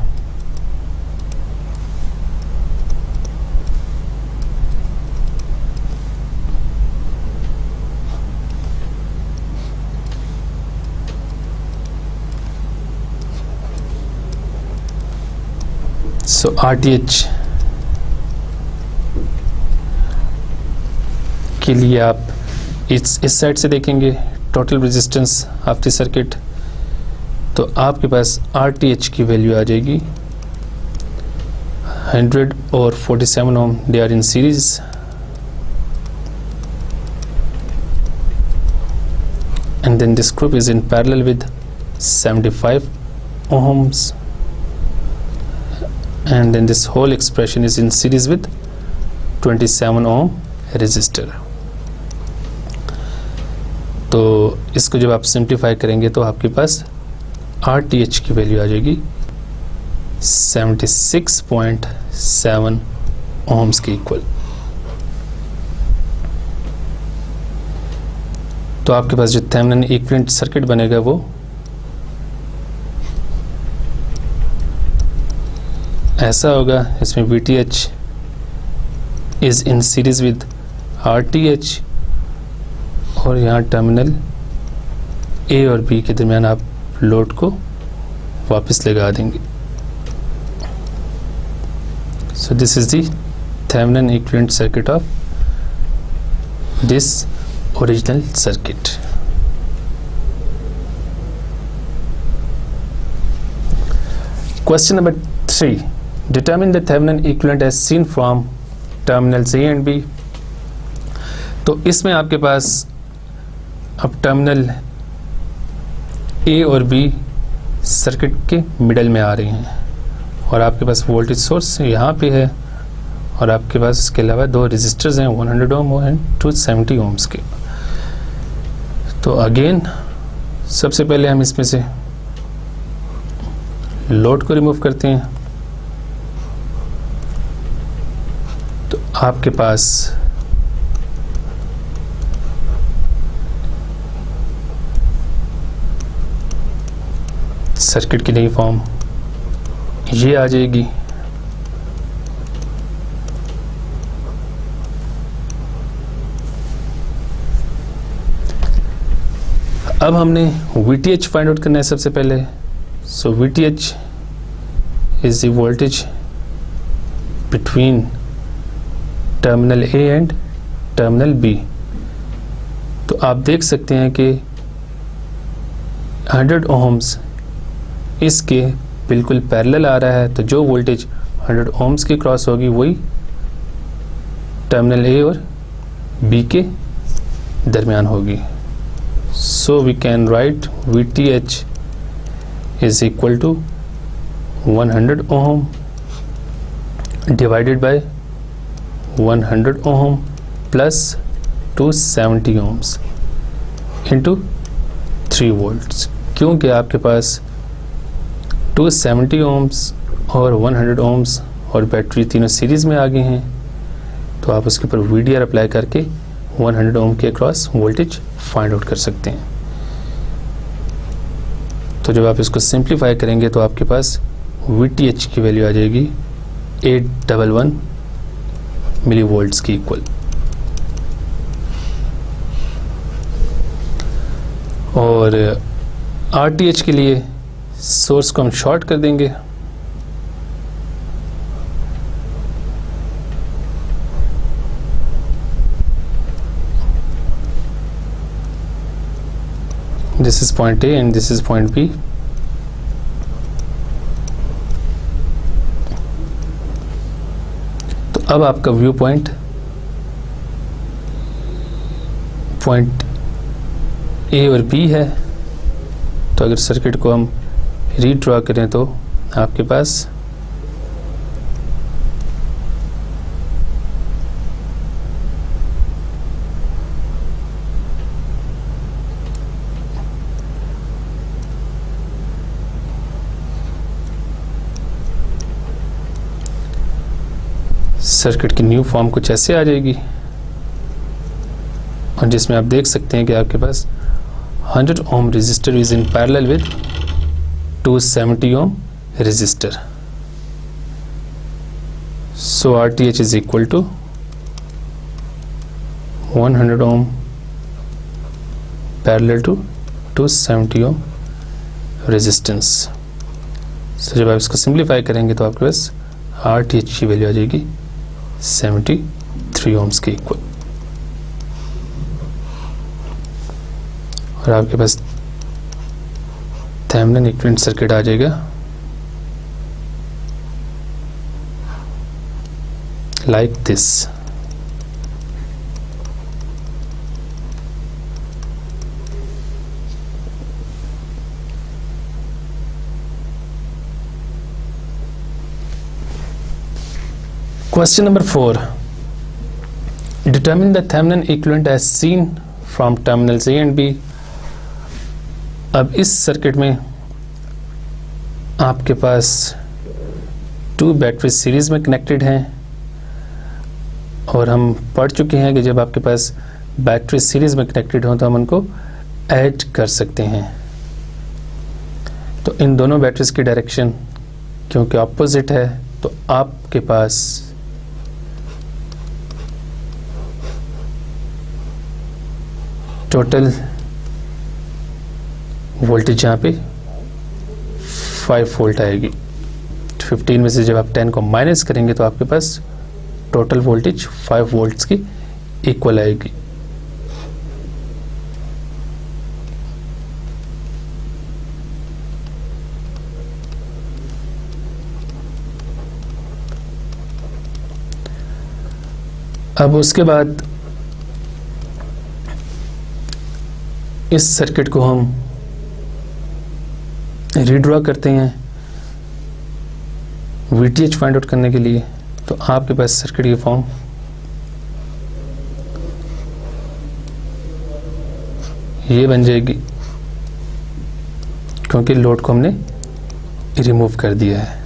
सो RTH के लिए आप इस साइड से देखेंगे total resistance of the circuit, तो आपके पास RTH की वैल्यू आ जाएगी 100 और 47 ohm, they are in series, and then this group is in parallel with 75 ohms, and then this whole expression is in series with 27 ohm resistor। तो इसको जब आप सिंप्लीफाई करेंगे तो आपके पास RTH की वैल्यू आ जाएगी 76.7 ohms के इक्वल। तो आपके पास जो थेवेनिन इक्विवेलेंट सर्किट बनेगा वो ऐसा होगा, इसमें VTH is in series with RTH, और यहाँ टर्मिनल A और B के दरमियान आप लोड को वापस लगा देंगे। So this is the Thevenin equivalent circuit of this original circuit। Question number 3, determine the Thevenin equivalent as seen from terminals A and B। तो इसमें आपके पास अब टर्मिनल A और B सर्किट के मिडल में आ रही हैं, और आपके पास वोल्टेज सोर्स यहाँ पे है, और आपके पास इसके अलावा दो रेजिस्टर्स हैं 100 ओम एंड 270 ओम्स के। तो अगेन सबसे पहले हम इसमें से लोड को रिमूव करते हैं। तो आपके पास सर्किट की नई फॉर्म ये आ जाएगी। अब हमने VTH फाइंड आउट करना है सबसे पहले। सो VTH is the voltage between terminal A and terminal B। तो आप देख सकते हैं कि 100 ओम्स इसके बिल्कुल पैरेलल आ रहा है, तो जो वोल्टेज 100 ओम्स की क्रॉस होगी वही टर्मिनल A और B के दरमियान होगी। So we can write VTH is equal to 100 ohm divided by 100 ohm plus 270 ohms into 3 volts। क्योंकि आपके पास 270 ohms और 100 ohms और बैटरी तीनों सीरीज में आ गए हैं, तो आप उसके ऊपर VDR अप्लाई करके 100 ओम के अक्रॉस वोल्टेज फाइंड आउट कर सकते हैं। तो जब आप इसको सिंप्लीफाई करेंगे तो आपके पास VTH की वैल्यू आ जाएगी 811 मिली वोल्ट्स की इक्वल। और RTH के लिए सोर्स को हम शॉर्ट कर देंगे। This is point A and this is point B। तो अब आपका व्यू पॉइंट A और B है। तो अगर सर्किट को हम रीड्रॉ करें तो आपके पास सर्किट की न्यू फॉर्म कुछ ऐसे आ जाएगी, और जिसमें आप देख सकते हैं कि आपके पास 100 ohm resistor is in parallel with 270 ohm resistor. So RTH is equal to 100 ohm parallel to 270 ohm resistance. So जब आप इसको सिंप्लीफाई करेंगे तो आपके पास RTH की वैल्यू आ जाएगी 73 ओम्स के इक्वल, और आपके पास थेवेनिन इक्विवेलेंट सर्किट आ जाएगा like this. Question number 4. Determine the Thevenin equivalent as seen from terminals A and B. अब इस सर्किट में आपके पास 2 बैटरी सीरीज में कनेक्टेड हैं, और हम पढ़ चुके हैं कि जब आपके पास बैटरी सीरीज में कनेक्टेड हो तो हम उनको ऐड कर सकते हैं. तो इन दोनों बैटरीज की डायरेक्शन क्योंकि ऑपोजिट है तो आपके पास टोटल वोल्टेज यहाँ पे 5 वोल्ट आएगी. 15 में से जब आप 10 को माइनस करेंगे तो आपके पास टोटल वोल्टेज 5 वोल्ट्स की इक्वल आएगी. अब उसके बाद इस सर्किट को हम रीड्रॉ करते हैं VTH फाइंड आउट करने के लिए. तो आपके पास सर्किट की फॉर्म ये बन जाएगी क्योंकि लोड को हमने रिमूव कर दिया है.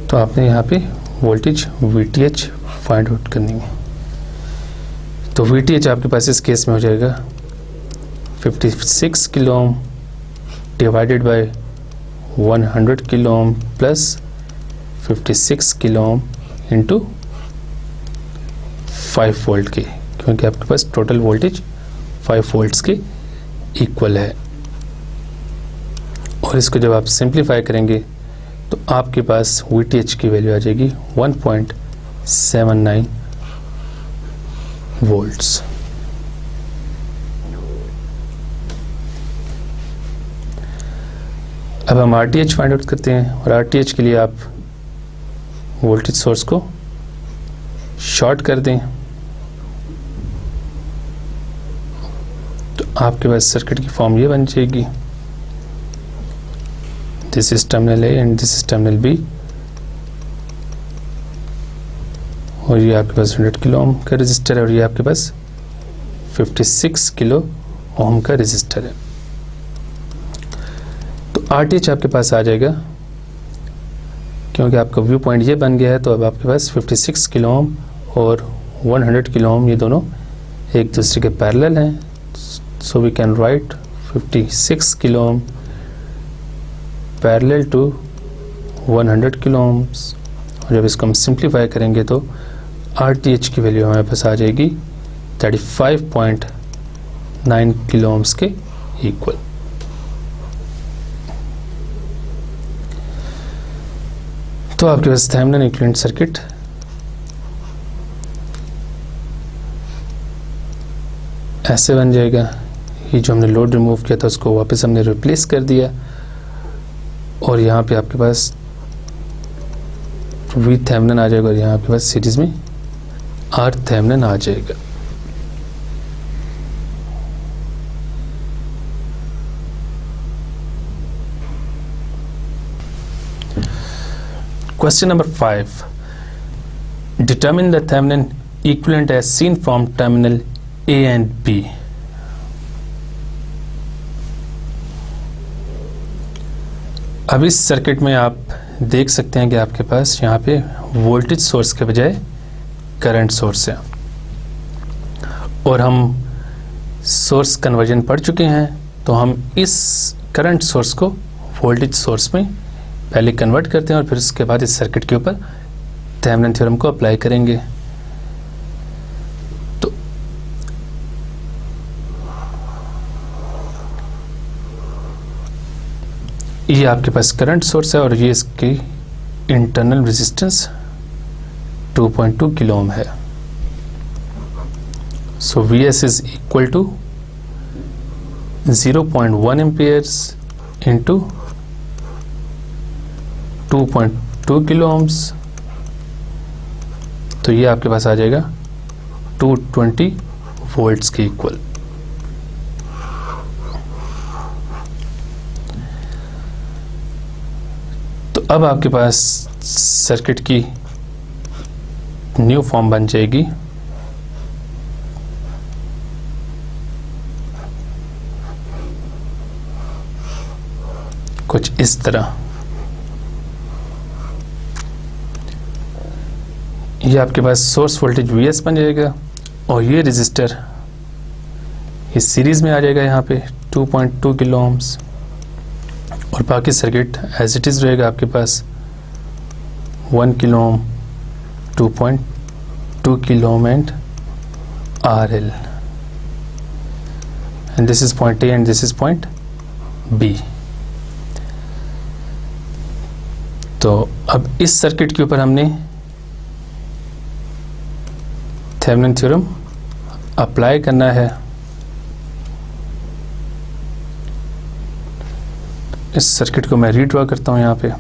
तो आपने यहाँ पे वोल्टेज VTH फाइंड आउट करनी है. तो VTH आपके पास इस केस में हो जाएगा 56 kilo ohm divided bye 100 kilo ohm plus 56 kilo ohm into 5 volt के, क्योंकि आपके पास टोटल वोल्टेज 5 वोल्ट्स के इक्वल है. और इसको जब आप सिंप्लीफाई करेंगे तो आपके पास VTH की वैल्यू आ जाएगी 1.79 वोल्ट्स. अब हम RTH फाइंड आउट करते हैं, और RTH के लिए आप वोल्टेज सोर्स को शॉर्ट कर दें तो आपके पास सर्किट की फॉर्म ये बन जाएगी. This is terminal A and this is terminal B, और ये आपके पास 100 किलो ओम का रेजिस्टर है, और ये आपके पास 56 किलो ओम का रेजिस्टर है. तो RTH आपके पास आ जाएगा क्योंकि आपका व्यू पॉइंट ये बन गया है. तो अब आपके पास 56 किलो ओम और 100 किलो ओम ये दोनों एक दूसरे के पैरेलल हैं. So we can write 56 kilo ohm parallel to 100 kilo ohms, और जब इसको हम सिंप्लीफाई करेंगे तो RTH की वैल्यू हमारे पास आ जाएगी 35.9 किलो ओम्स के इक्वल. तो आपके पास थेवेनिन इक्विवेलेंट सर्किट ऐसे बन जाएगा. ये जो हमने लोड रिमूव किया था उसको वापस हमने रिप्लेस कर दिया, और यहाँ पे आपके पास V थेवेनिन आ जाएगा, और यहाँ आपके पास सीरीज में R थेवेनिन आ जाएगा. Question number 5. Determine the Thevenin equivalent as seen from terminal A and B. अब इस सर्किट में आप देख सकते हैं कि आपके पास यहाँ पे वोल्टेज सोर्स के बजाय करंट सोर्स है, और हम सोर्स कन्वर्जन पढ़ चुके हैं, तो हम इस करंट सोर्स को वोल्टेज सोर्स में पहले कन्वर्ट करते हैं और फिर उसके बाद इस सर्किट के ऊपर थेवेनिन थ्योरम को अप्लाई करेंगे। तो ये आपके पास करंट सोर्स है और ये इसकी इंटरनल रेजिस्टेंस 2.2 किलो ओम है। So Vs is equal to 0.1 amperes into 2.2 kilo ohms, तो ये आपके पास आ जाएगा 220 वोल्ट्स के इक्वल। तो अब आपके पास सर्किट की न्यू फॉर्म बन जाएगी। कुछ इस तरह, ये आपके पास सोर्स वोल्टेज Vs बन जाएगा और ये रेजिस्टर ये सीरीज में आ जाएगा यहाँ पे 2.2 किलो ohms, और बाकी सर्किट एज इट इज रहेगा आपके पास 1 kilo Om, 2.2 kilo ohm and RL, and this is point A and this is point B। तो अब इस सर्किट के ऊपर हमने थेवेनिन थ्योरम अप्लाई करना है। इस सर्किट को मैं रीड्रॉ करता हूं यहाँ पे।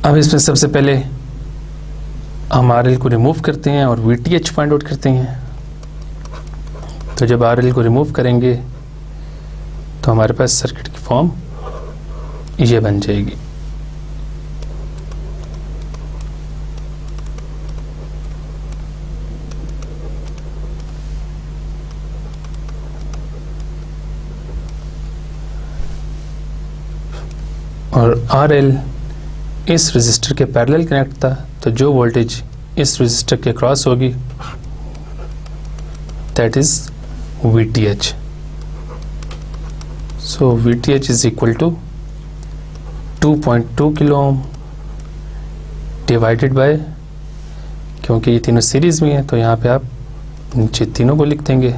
अब इसमें सबसे पहले हम RL को रिमूव करते हैं और VTH फाइंड आउट करते हैं। तो जब RL को रिमूव करेंगे तो हमारे पास सर्किट की फॉर्म ये बन जाएगी। और RL इस रेजिस्टर के पैरेलल कनेक्ट था, तो जो वोल्टेज इस रेजिस्टर के क्रॉस होगी that is VTH। So VTH is equal to 2.2 kilo ohm divided by, क्योंकि ये तीनों सीरीज में है तो यहाँ पे आप नीचे तीनों को लिख देंगे,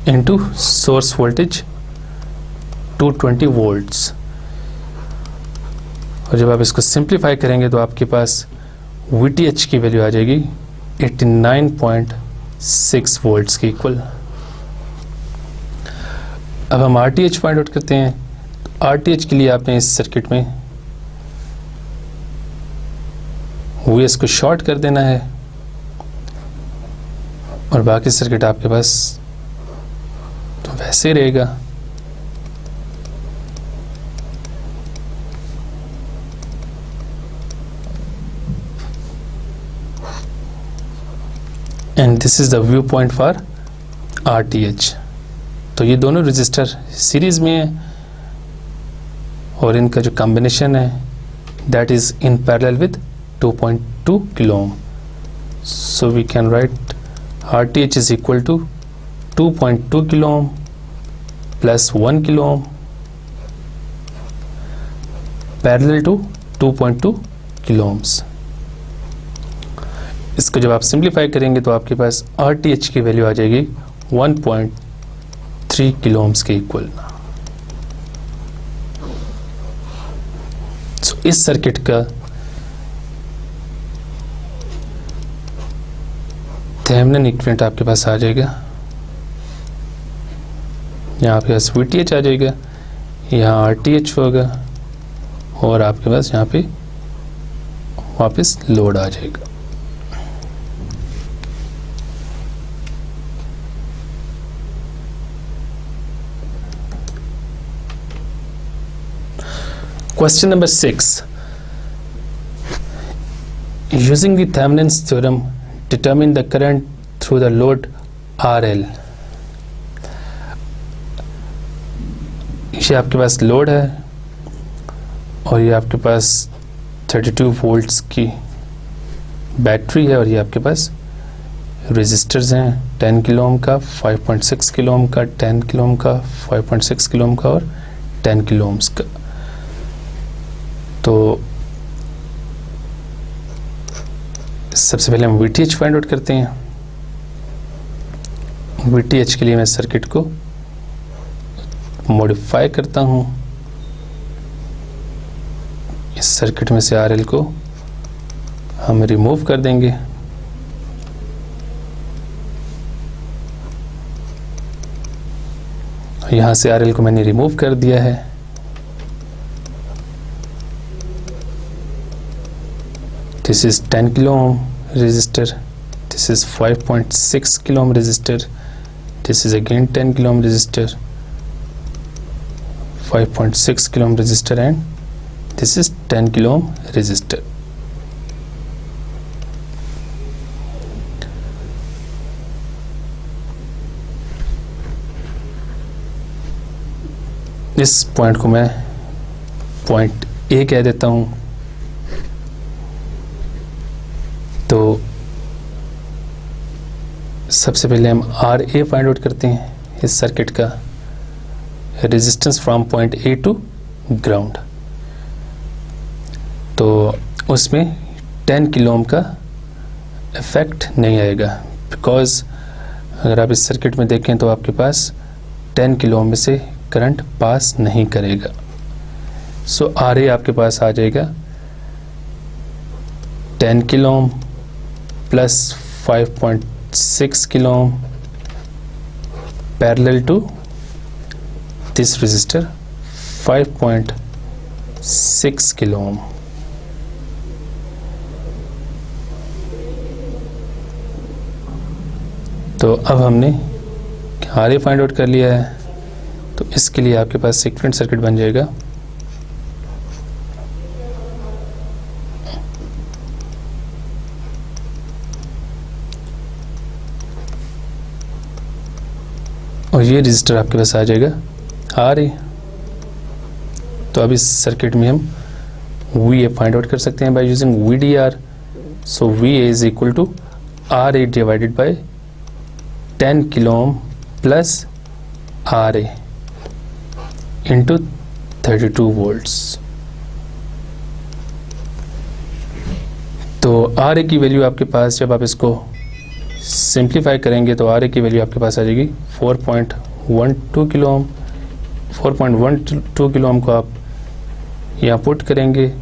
इनटू सोर्स वोल्टेज 220 वोल्ट्स। और जब आप इसको सिंप्लीफाई करेंगे तो आपके पास VTH की वैल्यू आ जाएगी 89.6 वोल्ट्स के इक्वल। अब हम RTH फाइंड आउट करते हैं। तो RTH के लिए आपने इस सर्किट में Vs को शॉर्ट कर देना है और बाकी सर्किट आपके पास तो वैसे ही रहेगा। And this is the view point for RTH। तो ये दोनों रजिस्टर सीरीज में है और इनका जो कॉम्बिनेशन है that is in parallel with 2.2 kilo ohm. So we can write RTH is equal to 2.2 kilo ohm plus 1 kilo ohm parallel to 2.2 kilo ohms. इसको जब आप सिंप्लीफाई करेंगे तो आपके पास RTH की वैल्यू आ जाएगी 1.3 किलो ओम्स के इक्वल। सो इस सर्किट का थेवेनिन इक्विवेलेंट आपके पास आ जाएगा। यहाँ आपके पास VTH आ जाएगा, यहाँ RTH होगा और आपके पास यहाँ पे वापस लोड आ जाएगा। Question number 6. Using the Thevenin's theorem, determine the current through the load RL. ये आपके पास लोड है और ये आपके पास 32 वोल्ट्स की बैटरी है और ये आपके पास रेजिस्टर्स हैं 10 किलो ओम का, 5.6 किलो ओम का, 10 किलो ओम का, 5.6 किलो ओम का और 10 किलो ओम्स का। तो सबसे पहले हम VTH फाइंड आउट करते हैं। VTH के लिए मैं सर्किट को मॉडिफाई करता हूं। इस सर्किट में से RL को हम रिमूव कर देंगे। यहां से RL को मैंने रिमूव कर दिया है। This is 10 kilo ohm resistor. This is 5.6 kilo ohm resistor. This is again 10 kilo ohm resistor. 5.6 kilo ohm resistor and this is 10 kilo ohm resistor. इस पॉइंट को मैं पॉइंट A कह देता हूं। तो सबसे पहले हम RA फाइंड आउट करते हैं इस सर्किट का, resistance from point A to ground. तो उसमें 10 किलो ओम का इफेक्ट नहीं आएगा, बिकॉज अगर आप इस सर्किट में देखें तो आपके पास 10 किलो ओम में से करंट पास नहीं करेगा। सो RA आपके पास आ जाएगा 10 kilo ohm plus 5.6 kilo ohm parallel to this resistor 5.6 kilo ohm. तो अब हमने RA फाइंड आउट कर लिया है, तो इसके लिए आपके पास इक्विवेलेंट सर्किट बन जाएगा और ये रजिस्टर आपके पास आ जाएगा RA। तो अब इस सर्किट में हम VA फाइंड आउट कर सकते हैं by using VDR। So VA is equal to RA divided by 10 kilo ohm plus RA into 32 volts. तो RA की वैल्यू आपके पास, जब आप इसको सिंप्लीफाई करेंगे तो RA की वैल्यू आपके पास आ जाएगी 4.12 किलो ओम। 4.12 किलो ओम को आप यहाँ पुट करेंगे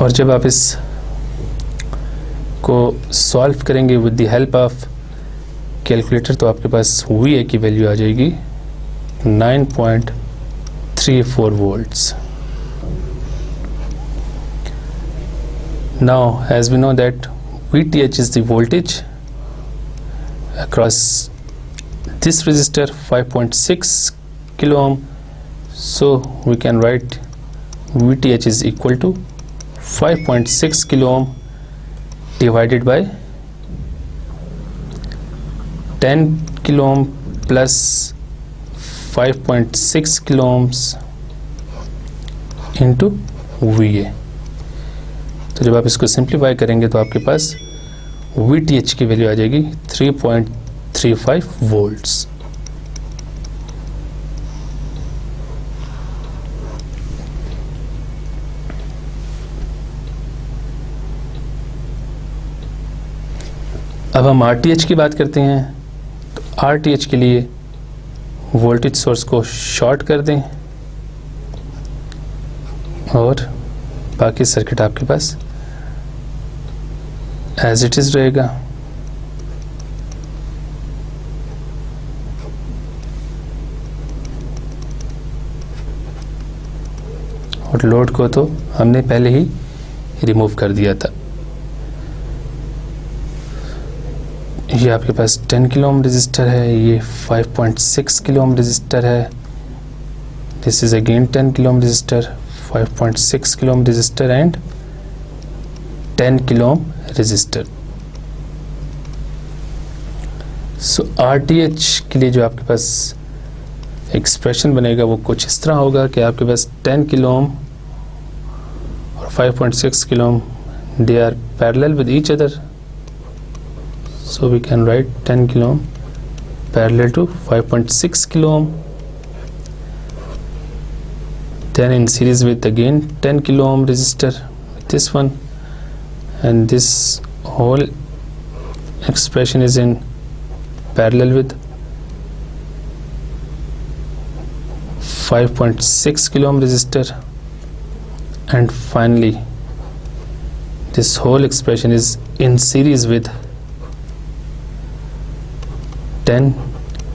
और जब आप इस को सॉल्व करेंगे with the help of calculator तो आपके पास VA की वैल्यू आ जाएगी 9.34 volts. Now as we know that VTH is the voltage across this resistor 5.6 kilo ohm, so we can write VTH is equal to 5.6 kilo ohm divided by 10 kilo ohm plus 5.6 kilo ohms into VA। तो जब आप इसको simplify करेंगे तो आपके पास VTH की value आ जाएगी 3.35 वोल्ट्स। अब हम RTH की बात करते हैं। तो RTH के लिए वोल्टेज सोर्स को शॉर्ट कर दें और बाकी सर्किट आपके पास एज इट इज रहेगा। और लोड को तो हमने पहले ही रिमूव कर दिया था। ये आपके पास 10 किलो ओम रजिस्टर है, ये 5.6 किलो ओम रजिस्टर है, this is again 10 kilo ohm register, 5.6 kilo ohm register and 10 kilo ohm resistor. So RTH के लिए जो आपके पास एक्सप्रेशन बनेगा वो कुछ इस तरह होगा कि आपके पास 10 किलो ओम और 5.6 kilo ohm, they are parallel with each other, so we can write 10 kilo ohm parallel to 5.6 kilo ohm, then in series with again 10 kilo ohm resistor with this one, and this whole expression is in parallel with 5.6 kilo ohm resistor, and finally this whole expression is in series with 10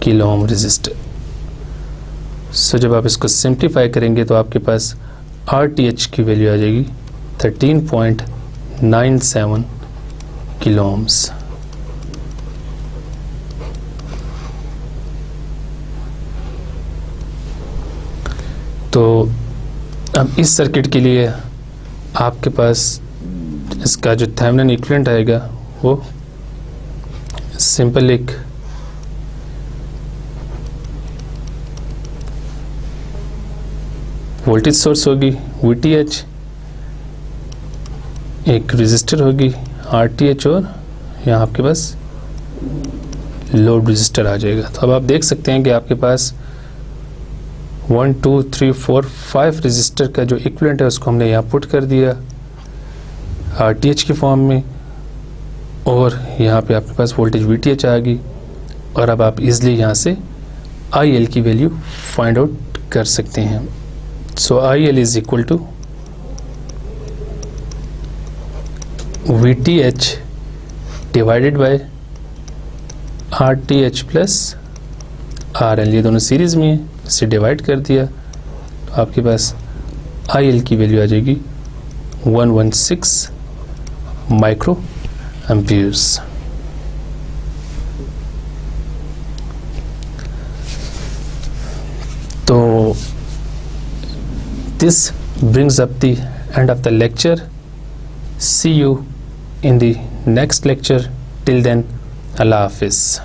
kilo ohm resistor. So जब आप इसको simplify करेंगे तो आपके पास RTH की value आ जाएगी 13.97 kilo ohms. तो अब इस सर्किट के लिए आपके पास इसका जो थेवेनिन इक्विवेलेंट आएगा वो सिंपल एक वोल्टेज सोर्स होगी VTH, एक रजिस्टर होगी RTH, और यहाँ आपके पास लोड रजिस्टर आ जाएगा। तो अब आप देख सकते हैं कि आपके पास 1 2 3 4 5 रजिस्टर का जो इक्विवेलेंट है उसको हमने यहाँ पुट कर दिया RTH की फॉर्म में, और यहाँ पे आपके पास वोल्टेज VTH आ गई, और अब आप इजली यहाँ से IL की वैल्यू फाइंड आउट कर सकते हैं। So IL is equal to VTH divided by RTH plus RL, ये दोनों सीरीज में है, इसे डिवाइड कर दिया तो आपके पास IL की वैल्यू आ जाएगी 116 माइक्रो एम्पियर्स। तो this brings up the end of the lecture. See you in the next lecture. Till then, Allah Hafiz.